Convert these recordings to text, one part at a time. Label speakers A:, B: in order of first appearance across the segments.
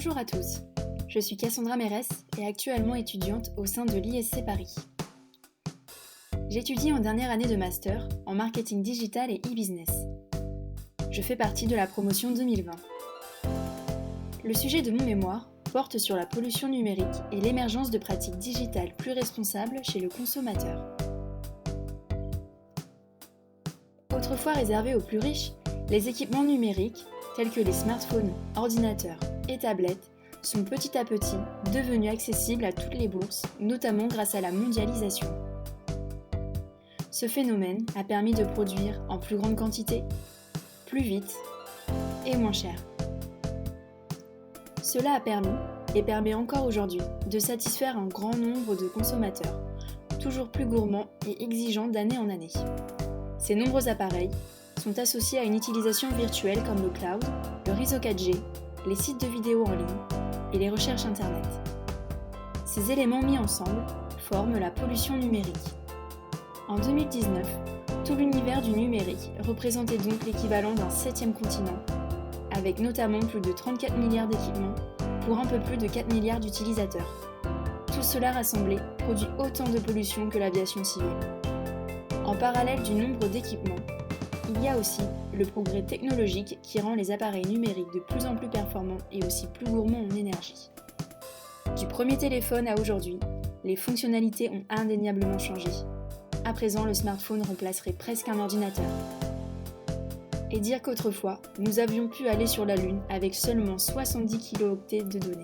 A: Bonjour à tous, je suis Cassandra Mérès et actuellement étudiante au sein de l'ISC Paris. J'étudie en dernière année de master en marketing digital et e-business. Je fais partie de la promotion 2020. Le sujet de mon mémoire porte sur la pollution numérique et l'émergence de pratiques digitales plus responsables chez le consommateur. Autrefois réservés aux plus riches, les équipements numériques, tels que les smartphones, ordinateurs et tablettes, sont petit à petit devenus accessibles à toutes les bourses, notamment grâce à la mondialisation. Ce phénomène a permis de produire en plus grande quantité, plus vite et moins cher. Cela a permis, et permet encore aujourd'hui, de satisfaire un grand nombre de consommateurs, toujours plus gourmands et exigeants d'année en année. Ces nombreux appareils sont associés à une utilisation virtuelle comme le cloud, le réseau 4G, les sites de vidéos en ligne et les recherches Internet. Ces éléments mis ensemble forment la pollution numérique. En 2019, tout l'univers du numérique représentait donc l'équivalent d'un 7e continent, avec notamment plus de 34 milliards d'équipements pour un peu plus de 4 milliards d'utilisateurs. Tout cela rassemblé produit autant de pollution que l'aviation civile. En parallèle du nombre d'équipements, il y a aussi le progrès technologique qui rend les appareils numériques de plus en plus performants et aussi plus gourmands en énergie. Du premier téléphone à aujourd'hui, les fonctionnalités ont indéniablement changé. À présent, le smartphone remplacerait presque un ordinateur. Et dire qu'autrefois, nous avions pu aller sur la Lune avec seulement 70 kilooctets de données.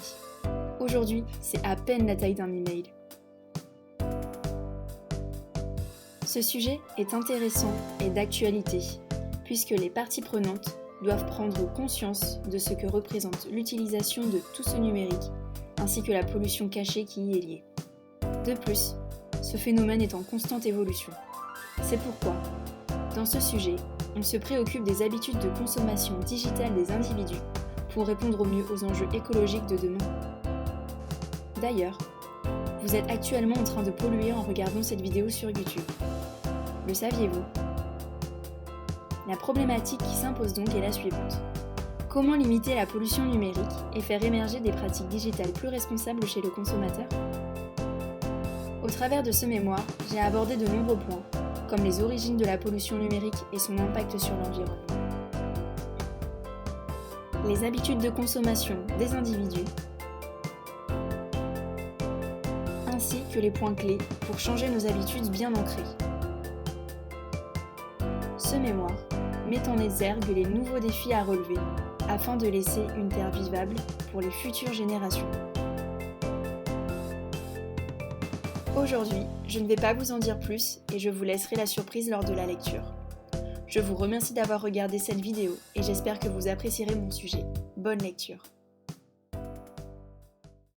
A: Aujourd'hui, c'est à peine la taille d'un email. Ce sujet est intéressant et d'actualité, puisque les parties prenantes doivent prendre conscience de ce que représente l'utilisation de tout ce numérique, ainsi que la pollution cachée qui y est liée. De plus, ce phénomène est en constante évolution. C'est pourquoi, dans ce sujet, on se préoccupe des habitudes de consommation digitale des individus pour répondre au mieux aux enjeux écologiques de demain. D'ailleurs, vous êtes actuellement en train de polluer en regardant cette vidéo sur YouTube. Le saviez-vous ? La problématique qui s'impose donc est la suivante. Comment limiter la pollution numérique et faire émerger des pratiques digitales plus responsables chez le consommateur ? Au travers de ce mémoire, j'ai abordé de nombreux points, comme les origines de la pollution numérique et son impact sur l'environnement, les habitudes de consommation des individus, ainsi que les points clés pour changer nos habitudes bien ancrées. Ce mémoire met en exergue les nouveaux défis à relever afin de laisser une terre vivable pour les futures générations. Aujourd'hui, je ne vais pas vous en dire plus et je vous laisserai la surprise lors de la lecture. Je vous remercie d'avoir regardé cette vidéo et j'espère que vous apprécierez mon sujet. Bonne lecture!